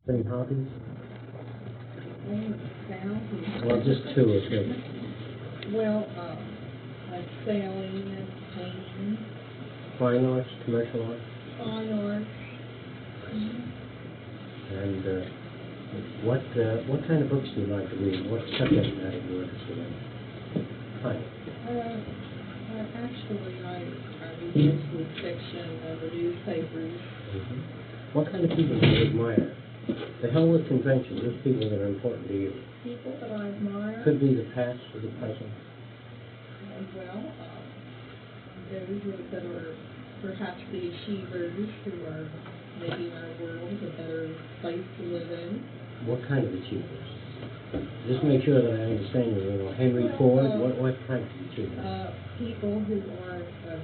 Any hobbies? Thousands. Well, just two or three. Well, like sailing and painting, Fine arts, commercial arts, fine art. and what kind of books do you like to read? What subject matter are you interested in? Hi. Actually, I read mostly fiction of the newspapers. Mm-hmm. What kind of people do you admire? The hell with conventions. There's people that are important to you. People that I admire. Could be the past or the present. Well, those that are perhaps the achievers who are making our world a better place to live in. What kind of achievers? Just make sure that I understand you. You know, Henry Ford. What kind of achievers? People who are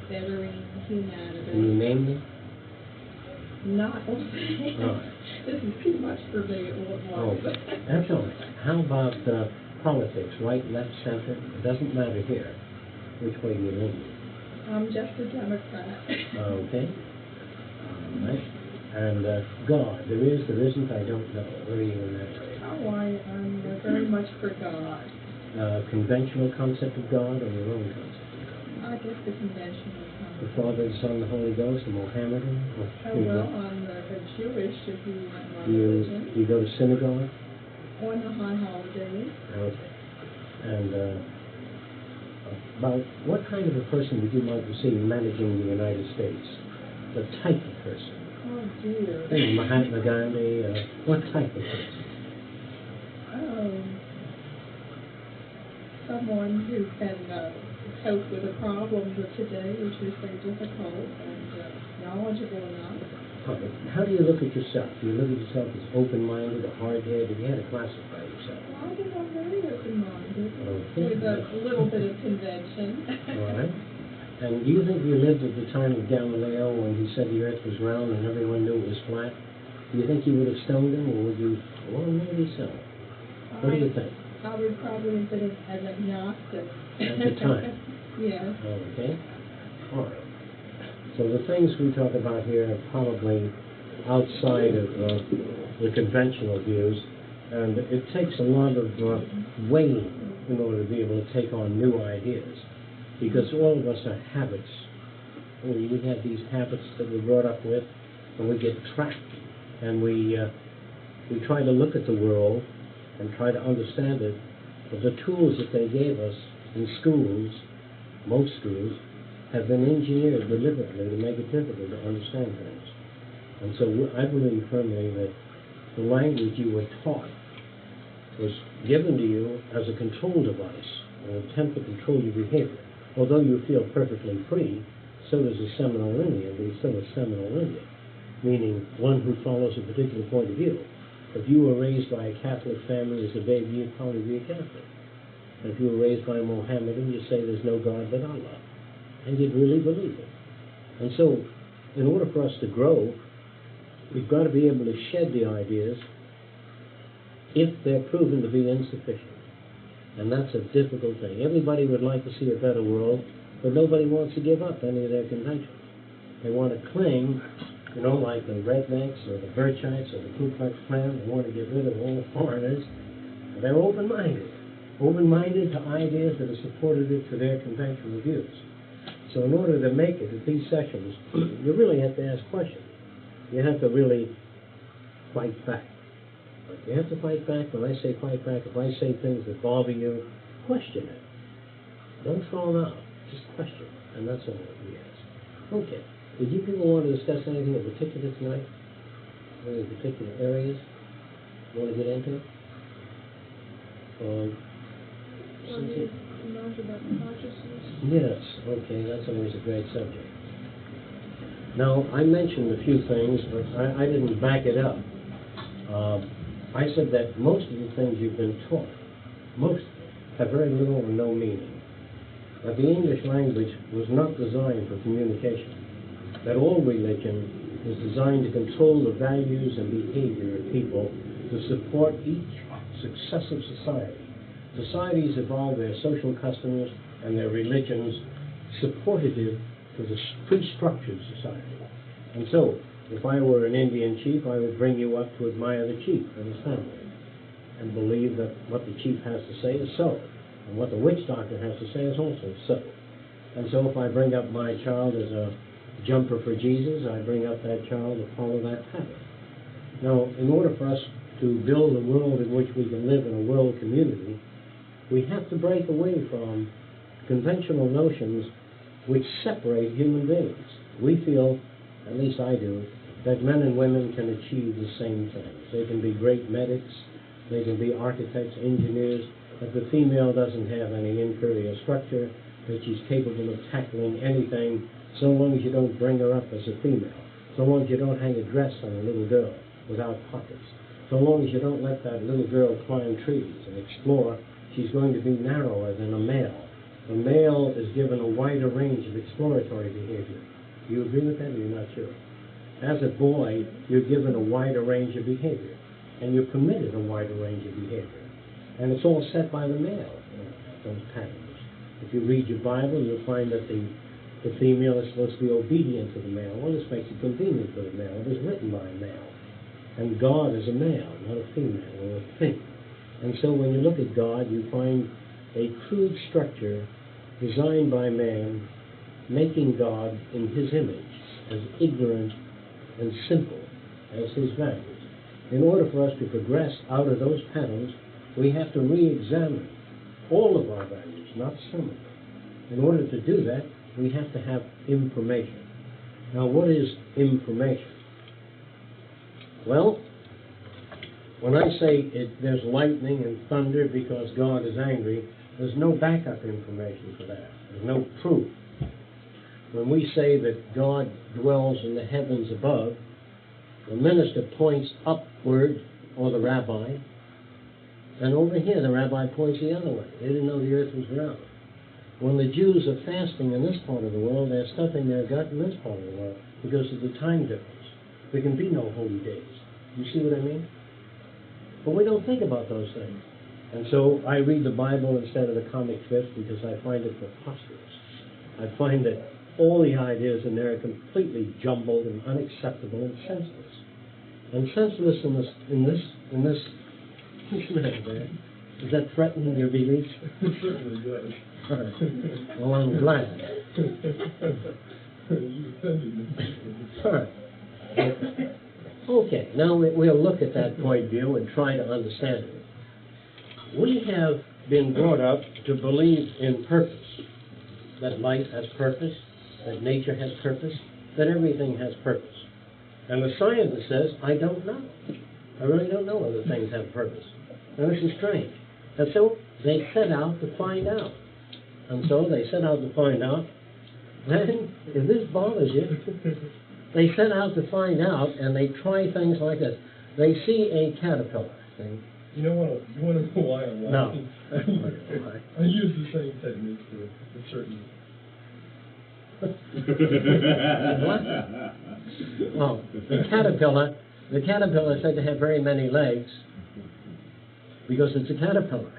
bettering humanity. Can you name them? Not okay. Oh. This is too much for me at Oh, once. that's all right. How about politics, right, left, center? It doesn't matter here. Which way do you lean? I'm just a Democrat. Okay. All right. And God, there is, there isn't, I don't know. Where are you in that area? Oh, I'm very much for God. Conventional concept of God or your own concept of God? I guess the conventional The kind. Father, the Son, the Holy Ghost, the Mohammedan? Oh, well, I'm a Jewish, if you want my Do religion. you go to synagogue? On the high holidays. Okay. And about what kind of a person would you like to see managing the United States? The type of person? Oh, dear. Mahatma Gandhi, what type of person? Oh, someone who can cope with the problems of today, which is very difficult and knowledgeable enough. How do you look at yourself? Do you look at yourself as open-minded or hard-headed? You had to classify yourself. Well, I think I'm very open-minded, Okay. with a little bit of convention. All right. And do you think you lived at the time of Galileo when he said the earth was round and everyone knew it was flat? Do you think you would have stoned him, or would you? Well, maybe so. What do you think? I would probably have been an agnostic. At the time? Yes. Okay. All right. So the things we talk about here are probably outside of the conventional views, and it takes a lot of weighing in order to be able to take on new ideas, because all of us are habits. We have these habits that we're brought up with, and we get trapped, and we try to look at the world and try to understand it, but the tools that they gave us in schools, most schools, have been engineered deliberately to make it difficult to understand things. And so I believe firmly that the language you were taught was given to you as a control device, an attempt to control your behavior. Although you feel perfectly free, so does a Seminole Indian, but he's still a Seminole Indian, meaning one who follows a particular point of view. If you were raised by a Catholic family as a baby, you'd probably be a Catholic. And if you were raised by a Mohammedan, you'd say there's no God but Allah. And you'd really believe it. And so, in order for us to grow, we've got to be able to shed the ideas if they're proven to be insufficient. And that's a difficult thing. Everybody would like to see a better world, but nobody wants to give up any of their conventions. They want to cling, you know, like the rednecks or the Birchites or the Ku Klux Klan. They want to get rid of all foreigners. And they're open-minded. Open-minded to ideas that are supportive to their conventional views. So in order to make it at these sessions, you really have to ask questions. You have to really fight back. You have to fight back. When I say fight back, if I say things that bother you, question it. Don't throw them out. Just question it. And that's all we ask. Okay. Did you people want to discuss anything in particular tonight? Any particular areas you want to get into? About consciousness. Yes, okay, that's always a great subject. Now, I mentioned a few things, but I didn't back it up. I said that most of the things you've been taught, most have very little or no meaning. That the English language was not designed for communication. That all religion is designed to control the values and behavior of people to support each successive society. Societies evolve their social customs and their religions supportive to the pre-structured society. And so, If I were an Indian chief, I would bring you up to admire the chief and his family, and believe that what the chief has to say is so, and what the witch doctor has to say is also so. And so if I bring up my child as a jumper for Jesus, I bring up that child to follow that pattern. Now, in order for us to build a world in which we can live in a world community, we have to break away from conventional notions which separate human beings. We feel, at least I do, that men and women can achieve the same things. They can be great medics, they can be architects, engineers, that the female doesn't have any inferior structure, that she's capable of tackling anything, so long as you don't bring her up as a female, so long as you don't hang a dress on a little girl without pockets, so long as you don't let that little girl climb trees and explore, she's going to be narrower than a male. The male is given a wider range of exploratory behavior. Do you agree with that, or you're not sure? As a boy, you're given a wider range of behavior, and you're permitted a wider range of behavior. And it's all set by the male, those patterns. If you read your Bible, you'll find that the female is supposed to be obedient to the male. Well, this makes it convenient for the male. It was written by a male. And God is a male, not a female or a thing. And so when you look at God, you find a crude structure designed by man, making God in his image, as ignorant and simple as his values. In order for us to progress out of those patterns, we have to re-examine all of our values, not some of them. In order to do that, we have to have information. Now, what is information? Well, when I say there's lightning and thunder because God is angry, there's no backup information for that. There's no proof. When we say that God dwells in the heavens above, the minister points upward, or the rabbi, and over here the rabbi points the other way. They didn't know the earth was round. When the Jews are fasting in this part of the world, they're stuffing their gut in this part of the world because of the time difference. There can be no holy days. You see what I mean? But we don't think about those things. And so I read the Bible instead of the comic strips because I find it preposterous. I find that all the ideas in there are completely jumbled and unacceptable and senseless. And senseless in this what's the matter there? Is that threatening your beliefs? It certainly does. All right. Well, I'm glad. You offended me. All right. Okay, now we'll look at that point of view and try to understand it. We have been brought up to believe in purpose, that life has purpose, that nature has purpose, that everything has purpose. And the scientist says, I don't know. I really don't know whether things have purpose. Now, this is strange. And so they set out to find out. And so they set out to find out. Then, if this bothers you, they set out to find out, and they try things like this. They see a caterpillar. See? You know what? You want to know why I'm laughing? No. I use the same technique for certain. Well, the caterpillar is said to have very many legs because it's a caterpillar.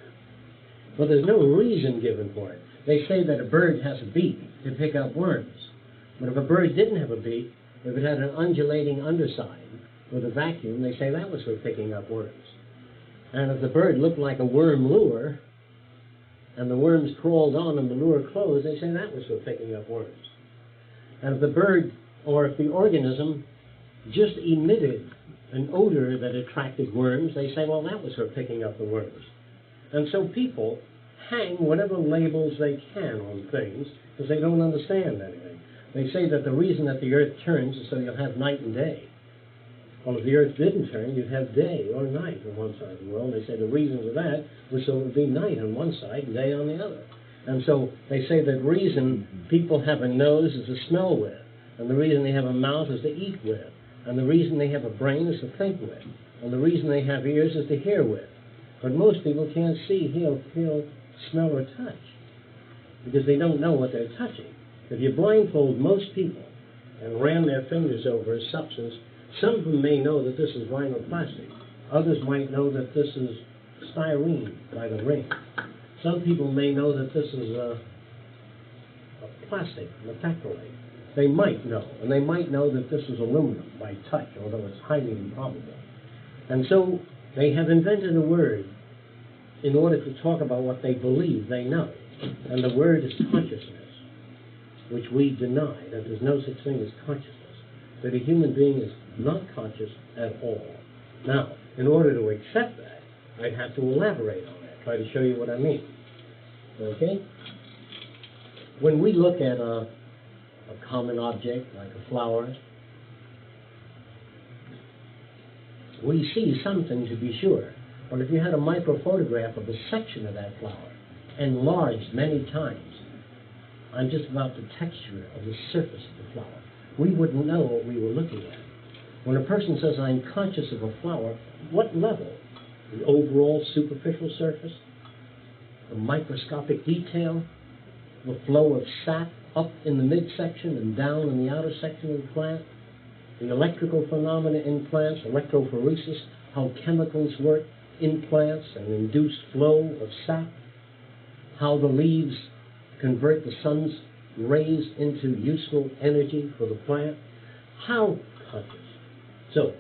But there's no reason given for it. They say that a bird has a beak to pick up worms. But if a bird didn't have a beak, if it had an undulating underside with a vacuum, they say that was for picking up worms. And if the bird looked like a worm lure, and the worms crawled on and the lure closed, they say that was for picking up worms. And if the bird, or if the organism just emitted an odor that attracted worms, they say, well, that was for picking up the worms. And so people hang whatever labels they can on things because they don't understand anything. They say that the reason that the earth turns is so you'll have night and day. Well, if the earth didn't turn, you'd have day or night on one side of the world. They say the reason for that was so it would be night on one side and day on the other. And so they say the reason people have a nose is to smell with, and the reason they have a mouth is to eat with, and the reason they have a brain is to think with, and the reason they have ears is to hear with. But most people can't see, hear, feel, smell, or touch because they don't know what they're touching. If you blindfold most people and ran their fingers over a substance, some of them may know that this is vinyl plastic. Others might know that this is styrene by the ring. Some people may know that this is a plastic, methacrylate. they might know, and they might know that this is aluminum by touch, although it's highly improbable. And so they have invented a word in order to talk about what they believe they know. And the word is consciousness, which we deny, that there's no such thing as consciousness, that a human being is not conscious at all. Now, in order to accept that, I'd have to elaborate on that, try to show you what I mean. Okay? When we look at a common object like a flower, we see something to be sure. But if you had a microphotograph of a section of that flower, enlarged many times, on just about the texture of the surface of the flower, we wouldn't know what we were looking at. When a person says, I'm conscious of a flower, what level? The overall superficial surface? The microscopic detail? The flow of sap up in the midsection and down in the outer section of the plant? The electrical phenomena in plants, electrophoresis, how chemicals work in plants and induce flow of sap? How the leaves convert the sun's rays into useful energy for the plant? How conscious? So,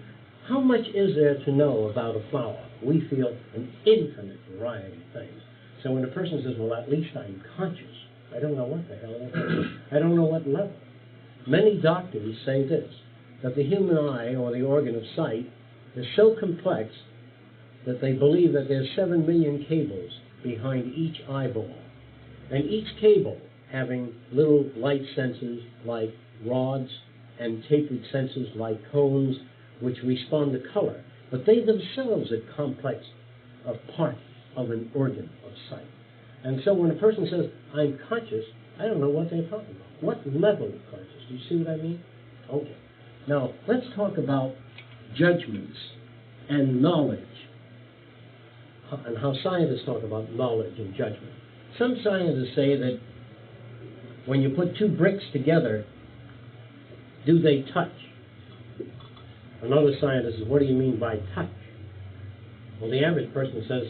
how much is there to know about a flower? We feel an infinite variety of things. So when a person says, well, at least I'm conscious, I don't know what the hell that is. I don't know what level. Many doctors say this, that the human eye, or the organ of sight, is so complex that they believe that there's 7 million cables behind each eyeball. And each cable having little light sensors like rods and tapered sensors like cones which respond to color. But they themselves are complex part of an organ of sight. And so when a person says, I'm conscious, I don't know what they're talking about. What level of conscious? Do you see what I mean? Okay. Now, let's talk about judgments and knowledge, and how scientists talk about knowledge and judgment. Some scientists say that when you put two bricks together, do they touch? Another scientist says, what do you mean by touch? Well, the average person says,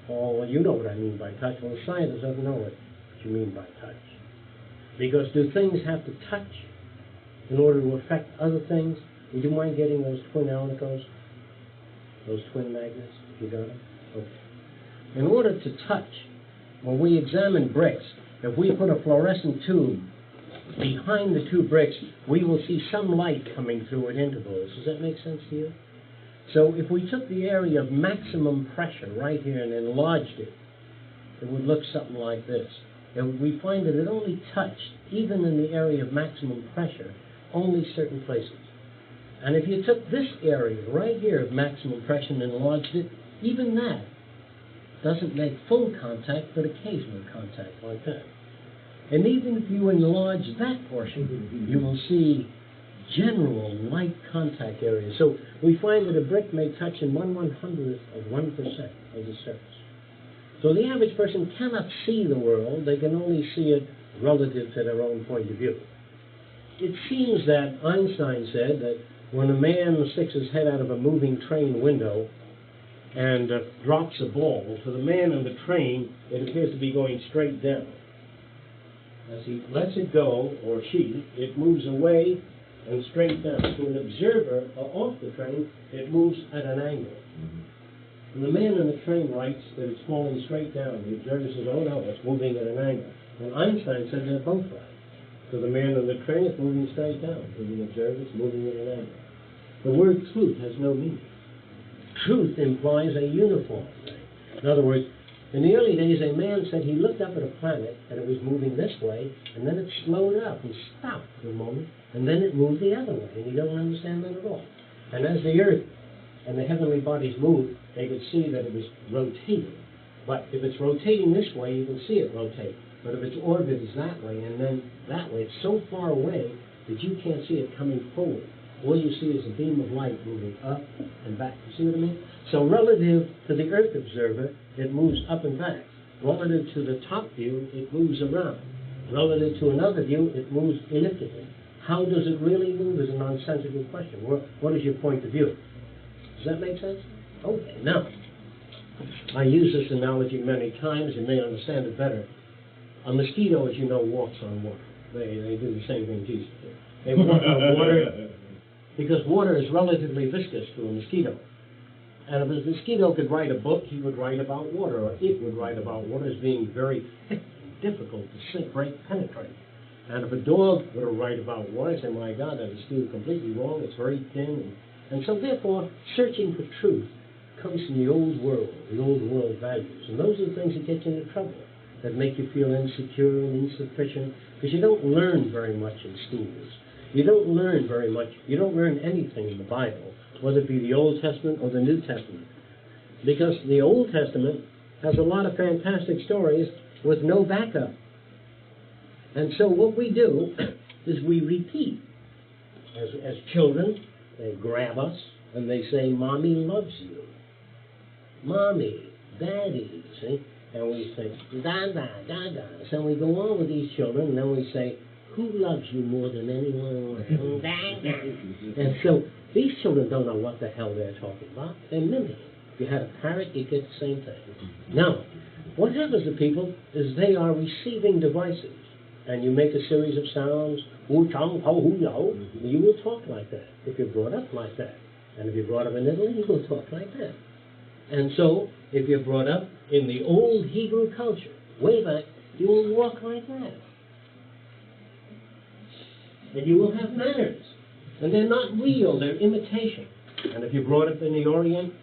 oh, well, you know what I mean by touch. Well, the scientist doesn't know what you mean by touch. Because do things have to touch in order to affect other things? Would you mind getting those twin Alnicos? Those twin magnets, if you got them? Okay. In order to touch, when we examine bricks, if we put a fluorescent tube behind the two bricks, we will see some light coming through at intervals. Does that make sense to you? So if we took the area of maximum pressure right here and enlarged it, it would look something like this. And we find that it only touched, even in the area of maximum pressure, only certain places. And if you took this area right here of maximum pressure and enlarged it, even that doesn't make full contact, but occasional contact like that. And even if you enlarge that portion, you will see general light contact areas. So we find that a brick may touch in 1/100th of 1% of the surface. So the average person cannot see the world, they can only see it relative to their own point of view. It seems that Einstein said that when a man sticks his head out of a moving train window and drops a ball, to the man in the train, it appears to be going straight down. As he lets it go, or she, it moves away and straight down. To an observer off the train, it moves at an angle. And the man in the train writes that it's falling straight down. The observer says, oh no, it's moving at an angle. And Einstein said they're both right. To the man in the train, it's moving straight down. To the observer, it's moving at an angle. The word truth has no meaning. Truth implies a uniform thing. In other words, in the early days, a man said he looked up at a planet and it was moving this way, and then it slowed up and stopped for a moment, and then it moved the other way, and you don't understand that at all. And as the Earth and the heavenly bodies moved, they could see that it was rotating. But if it's rotating this way, you can see it rotate. But if its orbit is that way and then that way, it's so far away that you can't see it coming forward. All you see is a beam of light moving up and back. You see what I mean? So relative to the Earth observer, it moves up and back. Relative to the top view, it moves around. Relative to another view, it moves elliptically. How does it really move is a nonsensical question. What is your point of view? Does that make sense? Okay, now, I use this analogy many times. You may understand it better. A mosquito, as you know, walks on water. They do the same thing Jesus did. They want water, because water is relatively viscous to a mosquito. And if a mosquito could write a book, he would write about water, or it would write about water as being very thick and difficult to sink, break, penetrate. And if a dog were to write about water, I'd say, my God, that is still completely wrong, it's very thin. And so therefore, searching for truth comes from the old world values. And those are the things that get you into trouble, that make you feel insecure and insufficient, because you don't learn very much in schools. You don't learn very much, you don't learn anything in the Bible, whether it be the Old Testament or the New Testament. Because the Old Testament has a lot of fantastic stories with no backup. And so what we do is we repeat. As children, they grab us and they say, Mommy loves you. Mommy, Daddy, see? And we say, da, da, da, da. So we go on with these children, and then we say, who loves you more than anyone else? Da, da. And so these children don't know what the hell they're talking about. They're mimicking. If you had a parrot, you get the same thing. Now, what happens to people is they are receiving devices. And you make a series of sounds, woo-chong, ho-hoo-yo, you will talk like that if you're brought up like that. And if you're brought up in Italy, you will talk like that. And so, if you're brought up in the old Hebrew culture, way back, you will walk like that. And you will have manners. And they're not real, they're imitation. And if you're brought up in the Orient,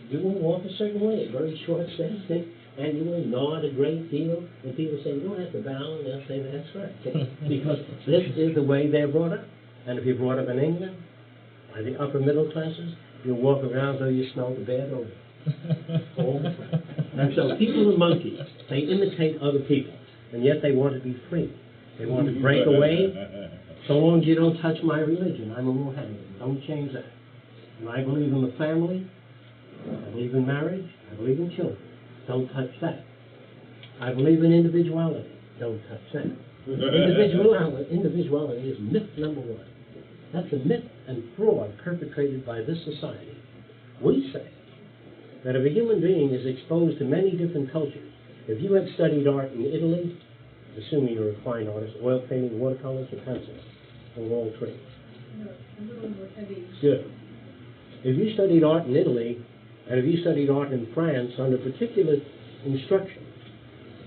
you will walk a certain way, a very short thing, and you will nod a great deal, and people say, you don't have to bow, and they'll say, that's right. Because this is the way they're brought up. And if you're brought up in England, by the upper middle classes, you'll walk around though you smell the bad odor. All the time. And so people are monkeys. They imitate other people, and yet they want to be free. They want to break away. So long as you don't touch my religion, I'm a Mohammedan. Don't change that. And I believe in the family. I believe in marriage. I believe in children. Don't touch that. I believe in individuality. Don't touch that. Individuality is myth number one. That's a myth and fraud perpetrated by this society. We say that if a human being is exposed to many different cultures, if you had studied art in Italy, assuming you're a fine artist, oil painting, watercolors, or pencils, or all three. No, a little more heavy. Good. If you studied art in Italy, and if you studied art in France under particular instruction,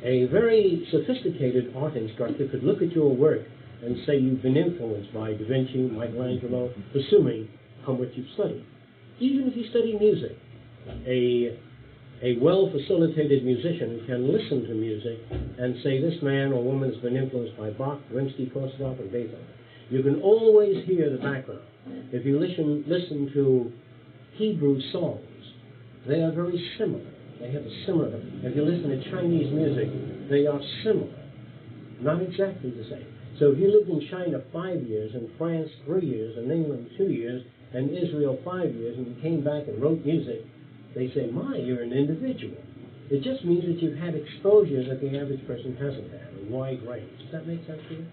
a very sophisticated art instructor could look at your work and say you've been influenced by Da Vinci, Michelangelo, assuming how much you've studied. Even if you study music, a well-facilitated musician can listen to music and say this man or woman has been influenced by Bach, Rimsky-Korsakov, and Beethoven. You can always hear the background. If you listen to Hebrew songs, they are very similar. They have a similar. If you listen to Chinese music, they are similar. Not exactly the same. So if you lived in China 5 years, in France 3 years, in England 2 years, and Israel 5 years, and you came back and wrote music, they say, my, you're an individual. It just means that you've had exposure that the average person hasn't had, a wide range. Does that make sense to you?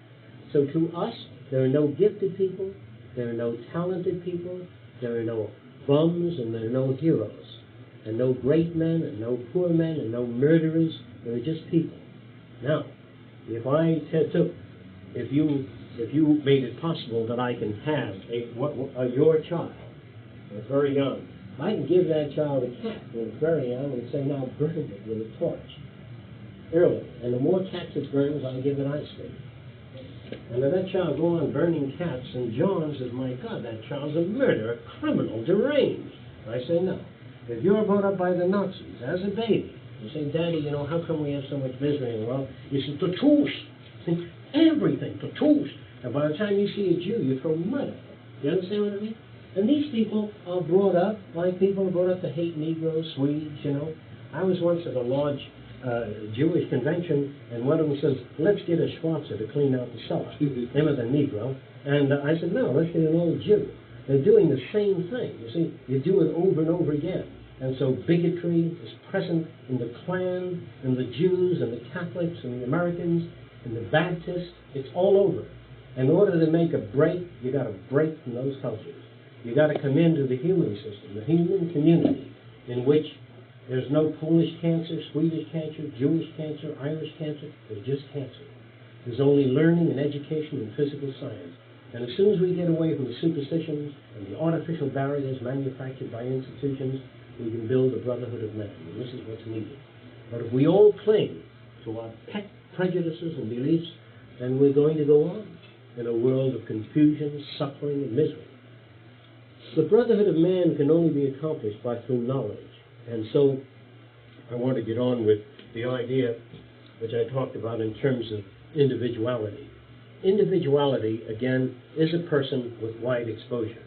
So to us, there are no gifted people, there are no talented people, there are no bums, and there are no heroes, and no great men, and no poor men, and no murderers. There are just people. Now, if you made it possible that I can have your child, that's very young, I can give that child a cat when it's very young and say, now burn it with a torch early. And the more cats it burns, I give it ice cream. And if that child go on burning cats, and John says, my God, that child's a murderer, a criminal, deranged. I say, no. If you're brought up by the Nazis as a baby, you say, Daddy, you know, how come we have so much misery in the world? You say, Tatoosh. Everything, Tatoosh. And by the time you see a Jew, you throw mud at them. You understand what I mean? And these people are brought up like people are brought up to hate Negroes, Swedes, you know. I was once at a large Jewish convention, and one of them says, let's get a Schwarzer to clean out the cellar. Him as a Negro. And I said, no, let's get an old Jew. They're doing the same thing. You see, you do it over and over again. And so bigotry is present in the Klan, and the Jews, and the Catholics, and the Americans, and the Baptists. It's all over. In order to make a break, you got to break from those cultures. You got to come into the human system, the human community, in which there's no Polish cancer, Swedish cancer, Jewish cancer, Irish cancer. There's just cancer. There's only learning and education and physical science. And as soon as we get away from the superstitions and the artificial barriers manufactured by institutions, we can build a brotherhood of men. And this is what's needed. But if we all cling to our pet prejudices and beliefs, then we're going to go on in a world of confusion, suffering, and misery. The brotherhood of man can only be accomplished through knowledge. And so I want to get on with the idea which I talked about in terms of individuality. Individuality, again, is a person with wide exposure.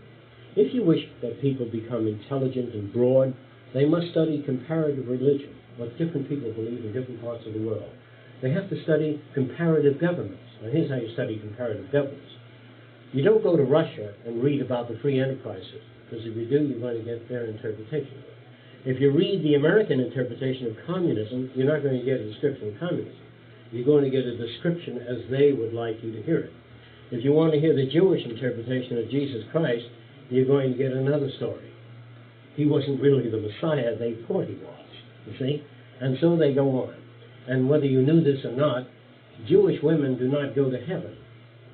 If you wish that people become intelligent and broad, they must study comparative religion, what different people believe in different parts of the world. They have to study comparative governments. Now, here's how you study comparative governments. You don't go to Russia and read about the free enterprises, because if you do, you're going to get their interpretation of it. If you read the American interpretation of communism, you're not going to get a description of communism. You're going to get a description as they would like you to hear it. If you want to hear the Jewish interpretation of Jesus Christ, you're going to get another story. He wasn't really the Messiah they thought he was, you see? And so they go on. And whether you knew this or not, Jewish women do not go to heaven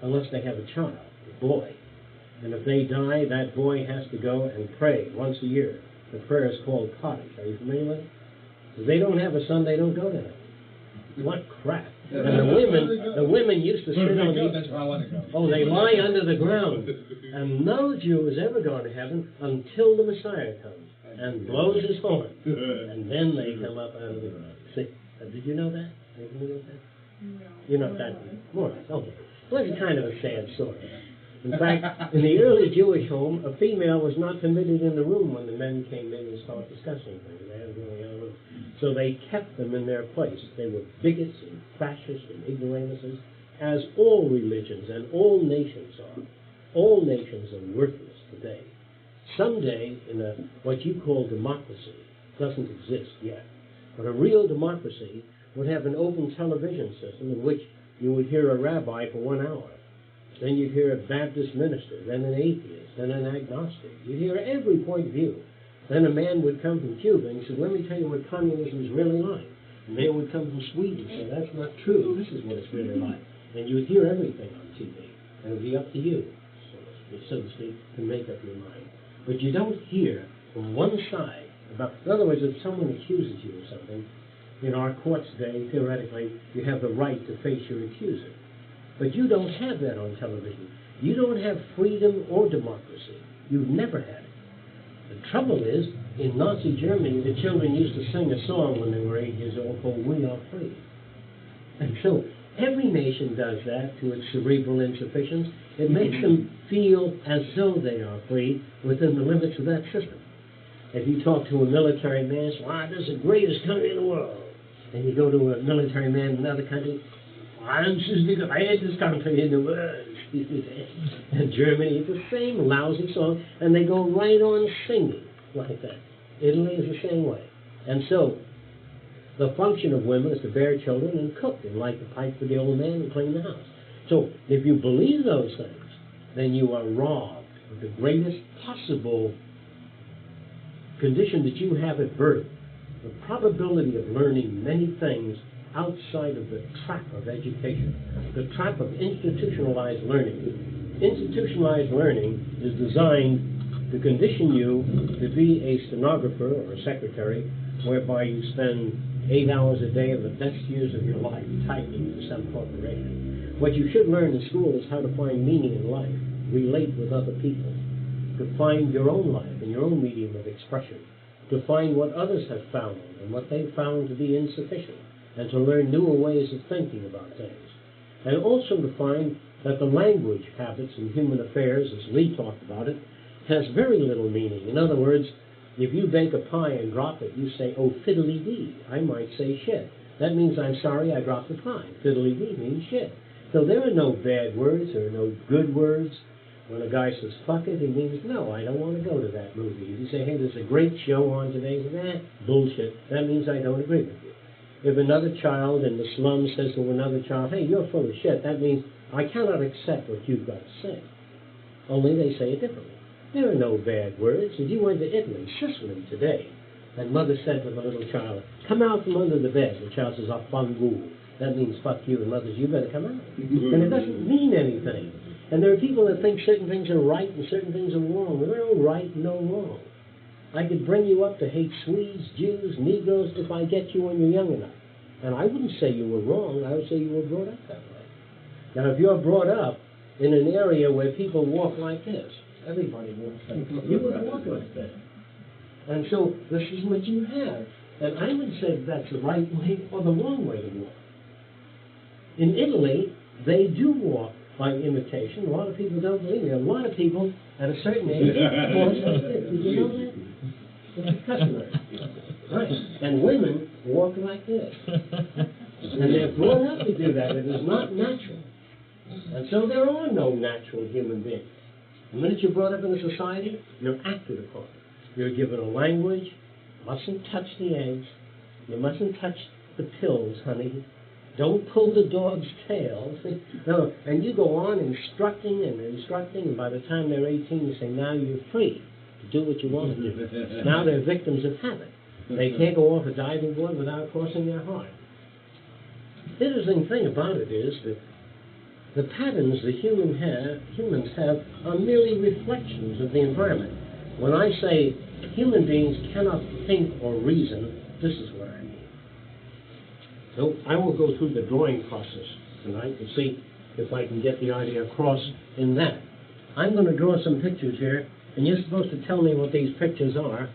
unless they have a child, a boy. And if they die, that boy has to go and pray once a year. The prayer is called Kaddish. Are you familiar with it? If they don't have a son, they don't go to heaven. What crap. And the women used to sit on the... That's where I want to go. Oh, they lie under the ground. And no Jew is ever going to heaven until the Messiah comes and blows his horn. And then they come up out of the ground. See? Did you know that? Did you know that? No. You're not that more. Okay. Well, it's kind of a sad story. In fact, in the early Jewish home, a female was not permitted in the room when the men came in and started discussing things. They had to go in the other room. So they kept them in their place. They were bigots and fascists and ignoramuses, as all religions and all nations are. All nations are worthless today. Someday, in what you call democracy, doesn't exist yet. But a real democracy would have an open television system in which you would hear a rabbi for 1 hour. Then you'd hear a Baptist minister, then an atheist, then an agnostic. You'd hear every point of view. Then a man would come from Cuba and he said, let me tell you what communism is really like. And they would come from Sweden and say, that's not true. This is what it's really like. And you would hear everything on TV. And it would be up to you, so to speak, to make up your mind. But you don't hear from one side about, in other words, if someone accuses you of something, in our courts today, theoretically, you have the right to face your accuser. But you don't have that on television. You don't have freedom or democracy. You've never had it. The trouble is, in Nazi Germany, the children used to sing a song when they were 8 years old called We Are Free. And so every nation does that to its cerebral insufficiency. It makes them feel as though they are free within the limits of that system. If you talk to a military man, say, wow, this is the greatest country in the world. And you go to a military man in another country, this is the greatest country in the world. And Germany, it's the same lousy song, and they go right on singing like that. Italy is the same way. And so, the function of women is to bear children and cook and light the pipe for the old man and clean the house. So, if you believe those things, then you are robbed of the greatest possible condition that you have at birth, the probability of learning many things outside of the trap of education, the trap of institutionalized learning. Institutionalized learning is designed to condition you to be a stenographer or a secretary, whereby you spend 8 hours a day of the best years of your life typing for some corporation. What you should learn in school is how to find meaning in life, relate with other people, to find your own life and your own medium of expression, to find what others have found and what they found to be insufficient, and to learn newer ways of thinking about things. And also to find that the language habits in human affairs, as Lee talked about it, has very little meaning. In other words, if you bake a pie and drop it, you say, oh, fiddly-dee. I might say shit. That means I'm sorry I dropped the pie. Fiddly-dee means shit. So there are no bad words, there are no good words. When a guy says, fuck it, he means, no, I don't want to go to that movie. If you say, hey, there's a great show on today, he says, bullshit. That means I don't agree with you. If another child in the slums says to another child, hey, you're full of shit, that means I cannot accept what you've got to say. Only they say it differently. There are no bad words. If you went to Italy, Sicily today, and mother said to the little child, come out from under the bed. The child says, affangu. that means fuck you and mothers, you better come out. And it doesn't mean anything. And there are people that think certain things are right and certain things are wrong. There are no right and no wrong. I could bring you up to hate Swedes, Jews, Negroes if I get you when you're young enough. And I wouldn't say you were wrong, I would say you were brought up that way. Now, if you're brought up in an area where people walk like this, everybody walks like this, you would walk like that. And so, this is what you have. And I would say that's the right way or the wrong way to walk. In Italy, they do walk by imitation. A lot of people don't believe me. A lot of people at a certain age walk like this. Did you know that? It's customary. Right. And women walk like this. And they're brought up to do that. It is not natural. And so there are no natural human beings. The minute you're brought up in a society, you're acted upon. You're given a language. Mustn't touch the eggs. You mustn't touch the pills, honey. Don't pull the dog's tail. No, and you go on instructing, and by the time they're 18, you say, now you're free to do what you want to do. Now they're victims of habit. They can't go off a diving board without crossing their heart. The interesting thing about it is that the patterns the humans have are merely reflections of the environment. When I say human beings cannot think or reason, this is what I mean. So I will go through the drawing process tonight to see if I can get the idea across in that. I'm going to draw some pictures here, and you're supposed to tell me what these pictures are,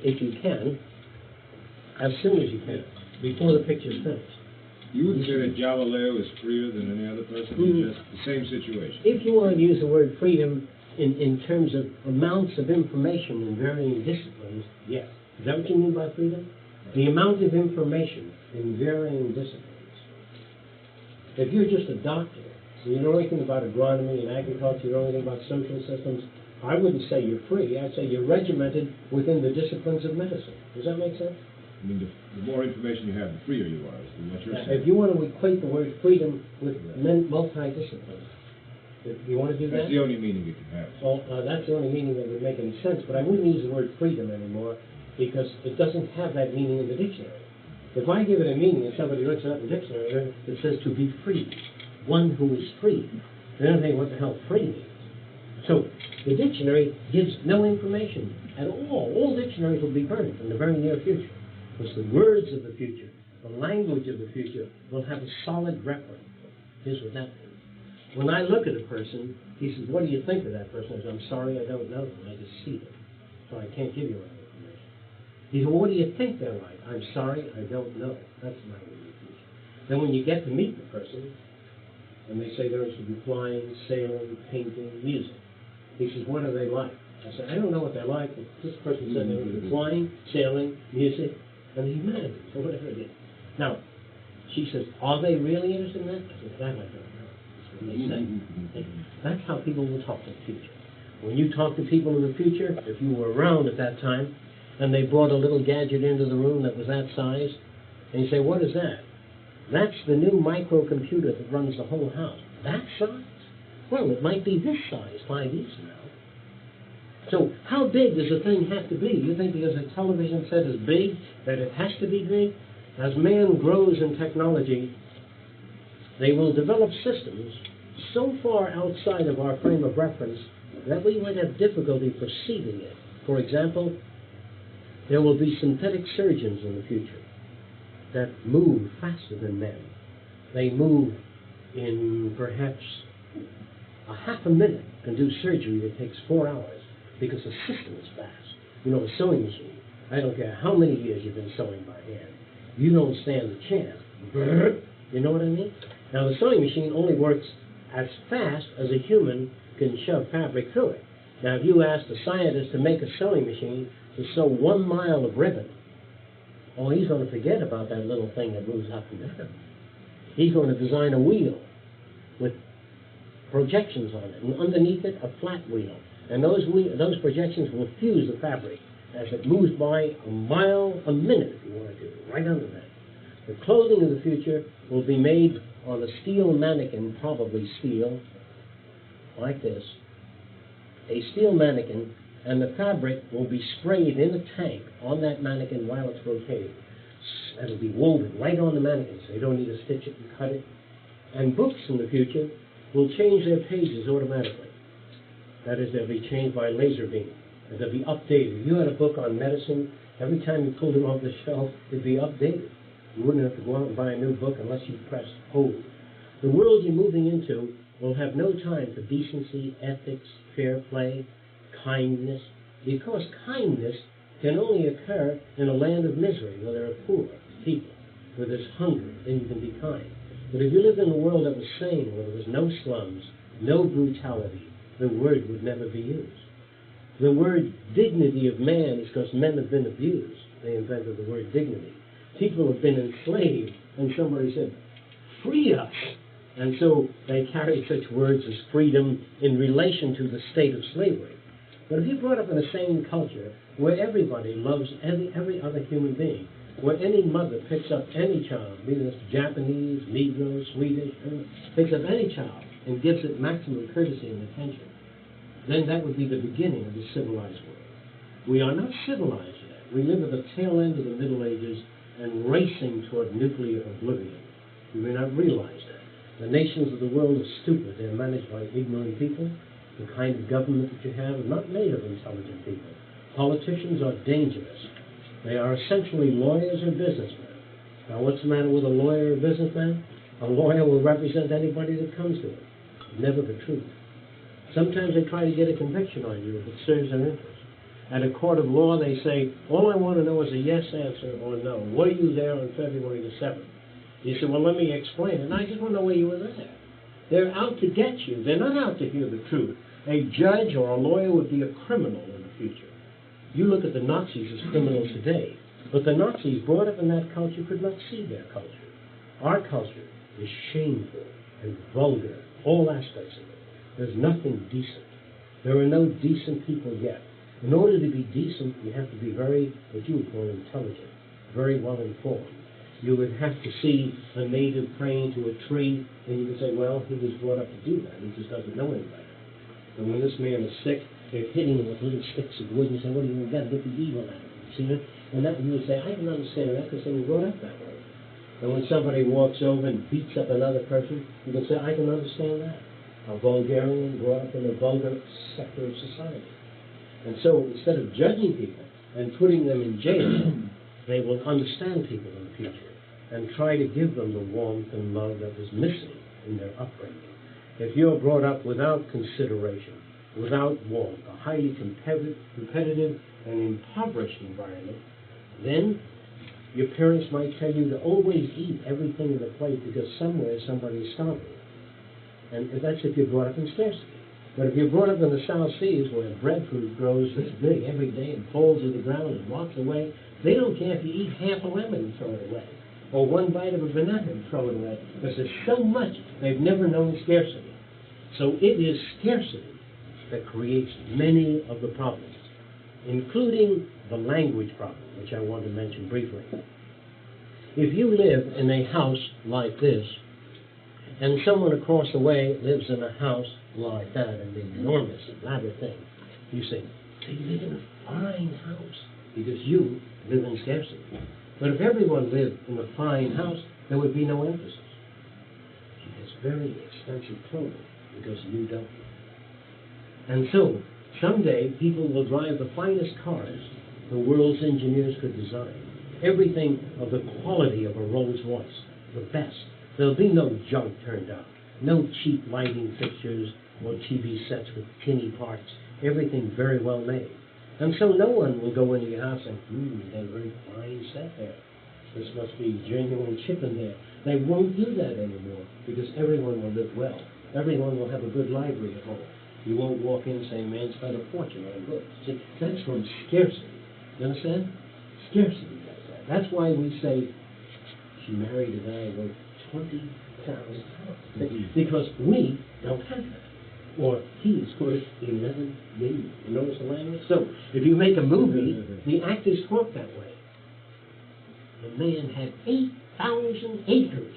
if you can, as soon as you can, before the picture's finished. You would say that Galileo is freer than any other person? Just the same situation? If you want to use the word freedom in terms of amounts of information in varying disciplines, yes. Is that what you mean by freedom? The amount of information in varying disciplines. If you're just a doctor, and you know anything about agronomy and agriculture, you know anything about social systems, I wouldn't say you're free. I'd say you're regimented within the disciplines of medicine. Does that make sense? I mean, the more information you have, the freer you are, is what you're saying. If you want to equate the word freedom with multidisciplines, you want to do that? That's the only meaning it can have. Well, that's the only meaning that would make any sense, but I wouldn't use the word freedom anymore because it doesn't have that meaning in the dictionary. If I give it a meaning and somebody looks it up in the dictionary, it says to be free, one who is free. They don't think what the hell free means. So the dictionary gives no information at all. All dictionaries will be burned in the very near future because the words of the future, the language of the future will have a solid reference. Here's what that means. When I look at a person, he says, what do you think of that person? I say, I'm sorry, I don't know them. I just see them. So I can't give you any information. He said, well, what do you think they're like? I'm sorry, I don't know. That's the language of the future. Then when you get to meet the person, and they say they're interested in flying, sailing, painting, music, he says, what are they like? I said, I don't know what they're like, but this person said they're interested in flying, sailing, music, and the humanities, or whatever it is. Now, she says, are they really interested in that? I said, that I don't know. They say. That's how people will talk in the future. When you talk to people in the future, if you were around at that time, and they brought a little gadget into the room that was that size, and you say, what is that? That's the new microcomputer that runs the whole house. That size? Well, it might be this size 5 years from now. So how big does a thing have to be? You think because a television set is big, that it has to be big? As man grows in technology, they will develop systems so far outside of our frame of reference that we might have difficulty perceiving it. For example, there will be synthetic surgeons in the future that move faster than men. They move in perhaps a half a minute and do surgery that takes 4 hours because the system is fast. You know, a sewing machine, I don't care how many years you've been sewing by hand, you don't stand a chance. You know what I mean? Now, the sewing machine only works as fast as a human can shove fabric through it. Now, if you asked a scientist to make a sewing machine to sew 1 mile of ribbon, oh, he's going to forget about that little thing that moves up and down. He's going to design a wheel with projections on it, and underneath it, a flat wheel. And those projections will fuse the fabric as it moves by 1 mile a minute, if you want to do it, right under that. The clothing of the future will be made on a steel mannequin, probably steel, like this. A steel mannequin, and the fabric will be sprayed in a tank on that mannequin while it's rotating. that'll be woven right on the mannequins. They don't need to stitch it and cut it. And books in the future will change their pages automatically. That is, they'll be changed by laser beam. And they'll be updated. If you had a book on medicine, every time you pulled it off the shelf, it'd be updated. You wouldn't have to go out and buy a new book unless you pressed hold. The world you're moving into will have no time for decency, ethics, fair play, kindness, because kindness can only occur in a land of misery where there are poor people, where there's hunger, then you can be kind. But if you lived in a world that was sane, where there was no slums, no brutality, the word would never be used. The word dignity of man is because men have been abused. They invented the word dignity. People have been enslaved, and somebody said, free us. And so they carry such words as freedom in relation to the state of slavery. But if you're brought up in a sane culture where everybody loves every other human being, where any mother picks up any child, be it Japanese, Negro, Swedish, picks up any child and gives it maximum courtesy and attention, then that would be the beginning of the civilized world. We are not civilized yet. We live at the tail end of the Middle Ages and racing toward nuclear oblivion. We may not realize that. The nations of the world are stupid. They're managed by ignorant people. The kind of government that you have is not made of intelligent people. Politicians are dangerous. They are essentially lawyers or businessmen. Now, what's the matter with a lawyer or businessman? A lawyer will represent anybody that comes to him. Never the truth. Sometimes they try to get a conviction on you if it serves their interest. At a court of law, they say, all I want to know is a yes answer or no. Were you there on February the 7th? You say, well, let me explain. And I just want to know where you were there. They're out to get you. They're not out to hear the truth. A judge or a lawyer would be a criminal in the future. You look at the Nazis as criminals today, but the Nazis brought up in that culture could not see their culture. Our culture is shameful and vulgar, all aspects of it. There's nothing decent. There are no decent people yet. In order to be decent, you have to be very, what you would call intelligent, very well informed. You would have to see a native praying to a tree, and you could say, well, he was brought up to do that. He just doesn't know any better. And when this man is sick, they're hitting him with little sticks of wood, and you say, what do you got to get the evil out of him? See that? And that, you would say, I can understand that because they were brought up that way. And when somebody walks over and beats up another person, you can say, I can understand that. A vulgarian brought up in a vulgar sector of society. And so instead of judging people and putting them in jail, they will understand people in the future and try to give them the warmth and love that was missing in their upbringing. If you're brought up without consideration, without warmth, a highly competitive and impoverished environment, then your parents might tell you to always eat everything in the plate because somewhere somebody is starving. And that's if you're brought up in scarcity. But if you're brought up in the South Seas where breadfruit grows this big every day and falls to the ground and rots away, they don't care if you eat half a lemon and throw it away, or one bite of a banana and throw it away, because there's so much they've never known scarcity. So it is scarcity that creates many of the problems, including the language problem, which I want to mention briefly. If you live in a house like this, and someone across the way lives in a house like that, an enormous, elaborate thing, you say, they live in a fine house, because you live in scarcity. But if everyone lived in a fine house, there would be no emphasis. She has very expensive clothing, because you don't. And so, someday, people will drive the finest cars the world's engineers could design. Everything of the quality of a Rolls Royce, the best. There'll be no junk turned out, no cheap lighting fixtures or TV sets with tinny parts, everything very well made. And so no one will go into your house and, you got a very fine set there. This must be genuine chip in there. They won't do that anymore because everyone will live well. Everyone will have a good library at home. You won't walk in and say, man spent a fortune on books. See, that's from scarcity. You understand? Scarcity does that. That's why we say she married a guy worth $20,000 because we don't have that. Or he's worth 11 million. You notice the language? So if you make a movie, the actors talk that way. The man had 8,000 acres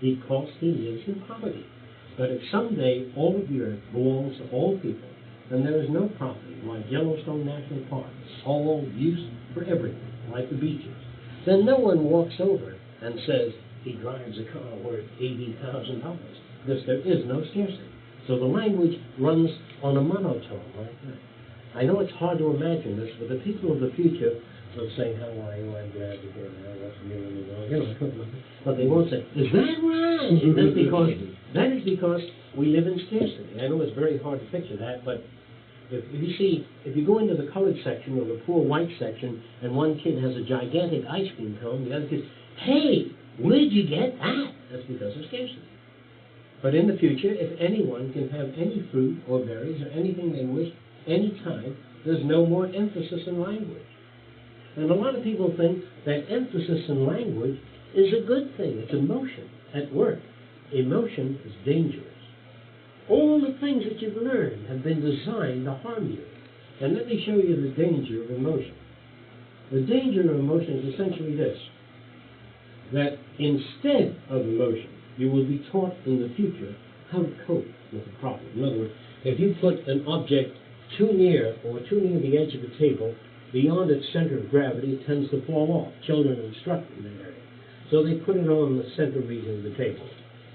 because he lives in poverty. But if someday all of the earth belongs to all people, then there is no property like Yellowstone National Park, all used for everything, like the beaches. then no one walks over and says he drives a car worth $80,000, because there is no scarcity. So the language runs on a monotone like that. I know it's hard to imagine this, but the people of the future will say, how are you? I'm glad to hear that. What's new and you know, but they won't say, is that right? That is because we live in scarcity. I know it's very hard to picture that, but if you go into the colored section or the poor white section, and one kid has a gigantic ice cream cone, the other kid, hey, where'd you get that? That's because of scarcity. But in the future, if anyone can have any fruit or berries or anything they wish, anytime, there's no more emphasis in language. And a lot of people think that emphasis in language is a good thing. It's emotion at work. Emotion is dangerous. All the things that you've learned have been designed to harm you. And let me show you the danger of emotion. The danger of emotion is essentially this, that instead of emotion, you will be taught in the future how to cope with a problem. In other words, if you put an object too near the edge of the table, beyond its center of gravity, it tends to fall off. Children are instructed in that area. So they put it on the center region of the table.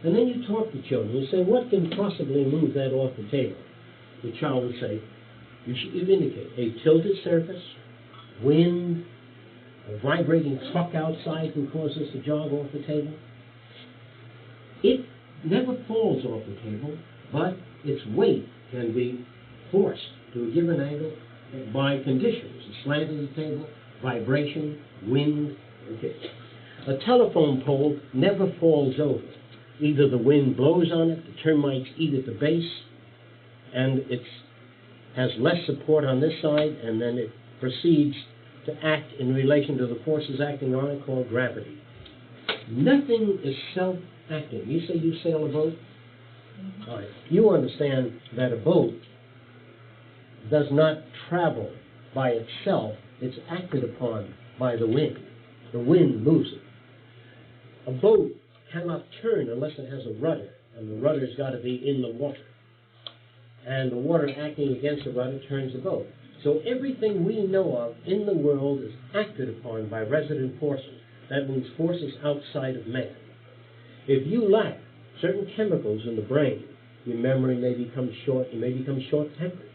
And then you talk to children. You say, what can possibly move that off the table? The child will say, you indicate a tilted surface, wind, a vibrating truck outside can cause us to jog off the table. It never falls off the table, but its weight can be forced to a given angle by conditions, the slant of the table, vibration, wind, and kick. A telephone pole never falls over. Either the wind blows on it, the termites eat at the base, and it has less support on this side, and then it proceeds to act in relation to the forces acting on it called gravity. Nothing is self-acting. You say you sail a boat? All right. You understand that a boat does not travel by itself. It's acted upon by the wind. The wind moves it. A boat cannot turn unless it has a rudder, and the rudder's got to be in the water. And the water acting against the rudder turns the boat. So everything we know of in the world is acted upon by resident forces. That means forces outside of man. If you lack certain chemicals in the brain, your memory may become short, you may become short-tempered.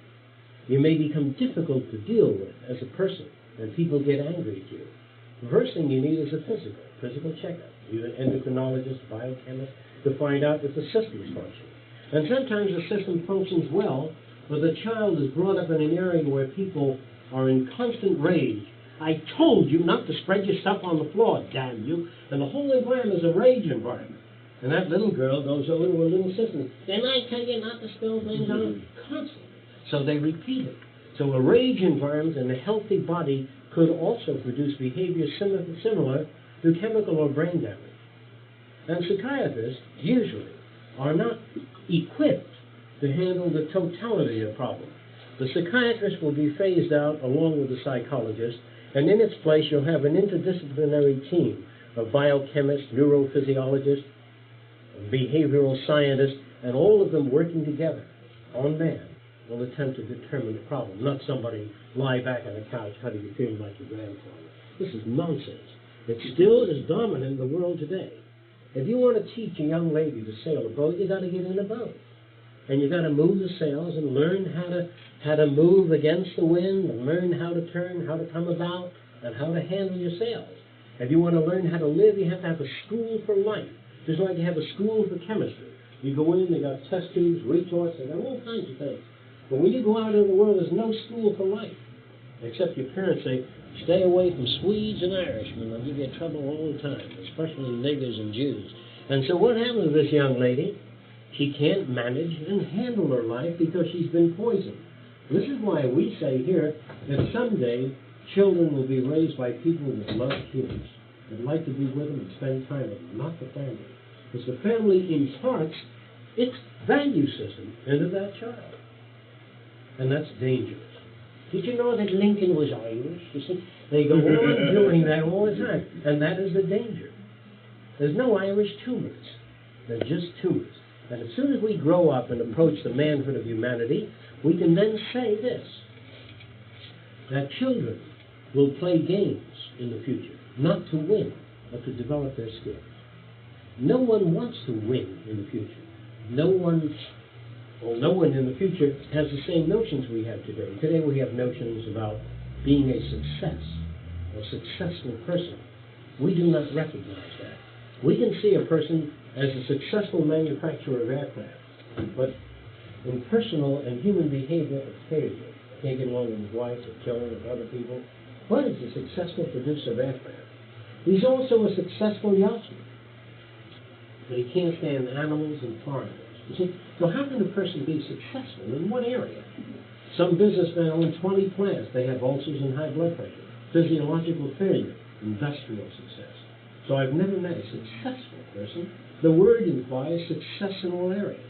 You may become difficult to deal with as a person, and people get angry at you. The first thing you need is a physical checkup. You're an endocrinologist, biochemist, to find out if the system is functioning. And sometimes the system functions well, but the child is brought up in an area where people are in constant rage. I told you not to spread your stuff on the floor, damn you. And the whole environment is a rage environment. And that little girl goes over to her little sister, didn't I tell you not to spill things on? Constantly. So they repeat it. So a rage environment in a healthy body could also produce behavior similar to chemical or brain damage. And psychiatrists usually are not equipped to handle the totality of the problem. The psychiatrist will be phased out along with the psychologist, and in its place you'll have an interdisciplinary team of biochemists, neurophysiologists, behavioral scientists, and all of them working together on man will attempt to determine the problem, not somebody lie back on the couch, how do you feel like your grandfather? This is nonsense. It still is dominant in the world today. If you want to teach a young lady to sail a boat, you got to get in a boat. And you got to move the sails and learn how to move against the wind, and learn how to turn, how to come about, and how to handle your sails. If you want to learn how to live, you have to have a school for life. Just like you have a school for chemistry. You go in, they got test tubes, retorts, they got all kinds of things. But when you go out into the world, there's no school for life. Except your parents say, stay away from Swedes and Irishmen. They'll give you trouble all the time, especially niggers and Jews. And so what happens to this young lady? She can't manage and handle her life because she's been poisoned. This is why we say here that someday children will be raised by people that love kids, that like to be with them and spend time with them, not the family. Because the family imparts its value system into that child. And that's dangerous. Did you know that Lincoln was Irish? You see, they go on doing that all the time. And that is the danger. There's no Irish tumors. They're just tumors. And as soon as we grow up and approach the manhood of humanity, we can then say this, that children will play games in the future, not to win, but to develop their skills. No one wants to win in the future. No one in the future has the same notions we have today. Today we have notions about being a success, a successful person. We do not recognize that. We can see a person as a successful manufacturer of aircraft, but in personal and human behavior, it's failure. Can't get along with his wife, or children, or other people. But he's a successful producer of aircraft. He's also a successful yachtsman. But he can't stand animals and foreigners. You see, so how can a person be successful? In what area? Some businessmen own 20 plants. They have ulcers and high blood pressure, physiological failure, industrial success. So I've never met a successful person. The word implies success in all areas.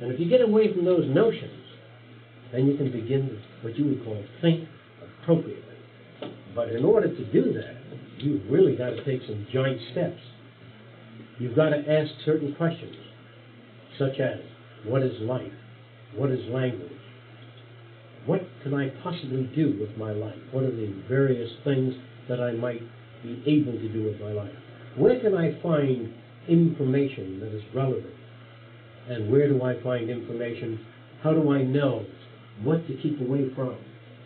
And if you get away from those notions, then you can begin to, what you would call, think appropriately. But in order to do that, you've really got to take some joint steps. You've got to ask certain questions, such as, what is life? What is language? What can I possibly do with my life? What are the various things that I might be able to do with my life? Where can I find information that is relevant? And where do I find information? How do I know what to keep away from?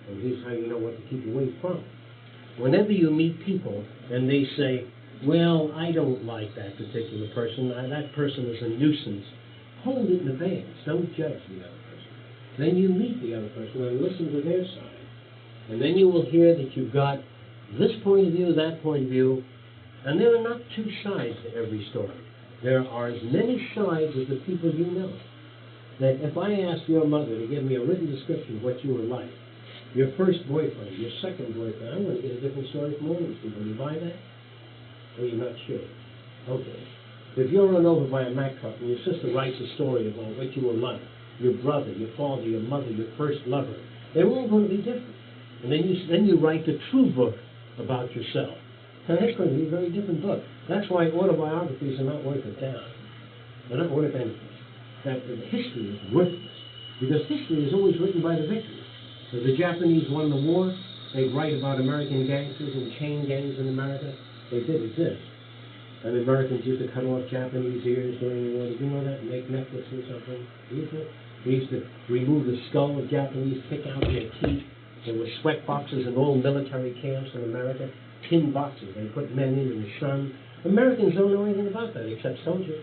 And here's how you know what to keep away from. Whenever you meet people and they say, well, I don't like that particular person, that person is a nuisance, hold it in advance. Don't judge the other person. Then you meet the other person and listen to their side. And then you will hear that you've got this point of view, that point of view, and there are not two sides to every story. There are as many sides as the people you know. That if I asked your mother to give me a written description of what you were like, your first boyfriend, your second boyfriend, I'm going to get a different story from all these people. You buy that? Or you're not sure? Okay. If you're run over by a Mack truck and your sister writes a story about what you were like, your brother, your father, your mother, your first lover, they're all going to be different. And then you write the true book about yourself. Now that's going to be a very different book. That's why autobiographies are not worth a damn. They're not worth anything. That history is worthless. Because history is always written by the victors. So the Japanese won the war, they write about American gangsters and chain gangs in America. They did exist. And the Americans used to cut off Japanese ears during the war. Did you know that? Make necklaces or something. They used to remove the skull of Japanese, pick out their teeth. There were sweat boxes in all military camps in America. Tin boxes. They put men in the sun. Americans don't know anything about that except soldiers.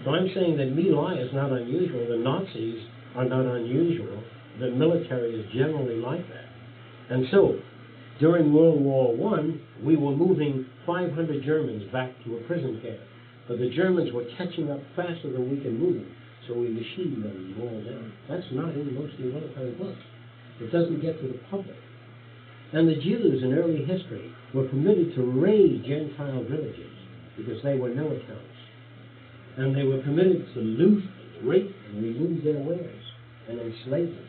So I'm saying that My Lai is not unusual. The Nazis are not unusual. The military is generally like that. And so, during World War I, we were moving 500 Germans back to a prison camp. But the Germans were catching up faster than we can move, so we machined them and all down. That's not in most of the military books. It doesn't get to the public. And the Jews in early history were permitted to raid Gentile villages because they were no accounts. And they were permitted to loot, rape, and remove their wares and enslave them.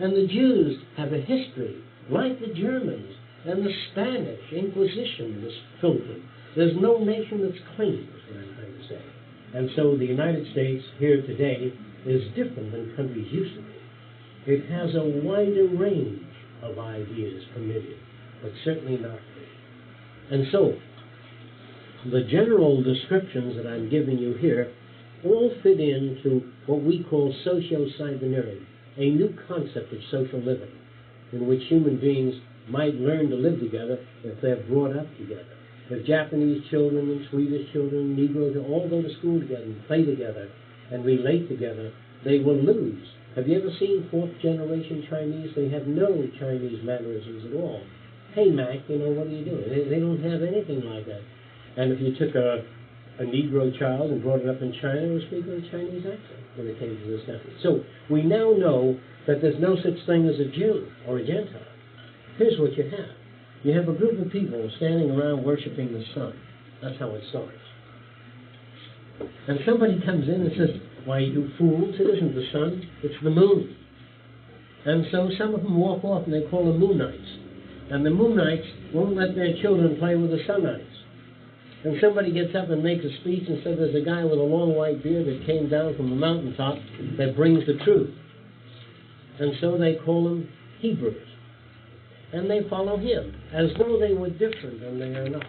And the Jews have a history, like the Germans and the Spanish Inquisition was filthy. There's no nation that's clean, is what I'm trying to say. And so the United States here today is different than countries used to be. It has a wider range of ideas permitted, but certainly not free. And so, the general descriptions that I'm giving you here all fit into what we call socio-cybernetic, a new concept of social living, in which human beings might learn to live together if they're brought up together. If Japanese children and Swedish children, Negroes, all go to school together and play together and relate together, they will lose. Have you ever seen fourth-generation Chinese? They have no Chinese mannerisms at all. Hey, Mac, what are you doing? They don't have anything like that. And if you took a Negro child and brought it up in China, it would speak with a Chinese accent when it came to this country. So we now know that there's no such thing as a Jew or a Gentile. Here's what you have. You have a group of people standing around worshiping the sun. That's how it starts. And somebody comes in and says, why, you fools, it isn't the sun, it's the moon. And so some of them walk off and they call them Moonites. And the Moonites won't let their children play with the Sunites. And somebody gets up and makes a speech and says there's a guy with a long white beard that came down from the mountaintop that brings the truth. And so they call them Hebrews. and they follow him, as though they were different, and they are not.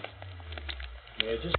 They're just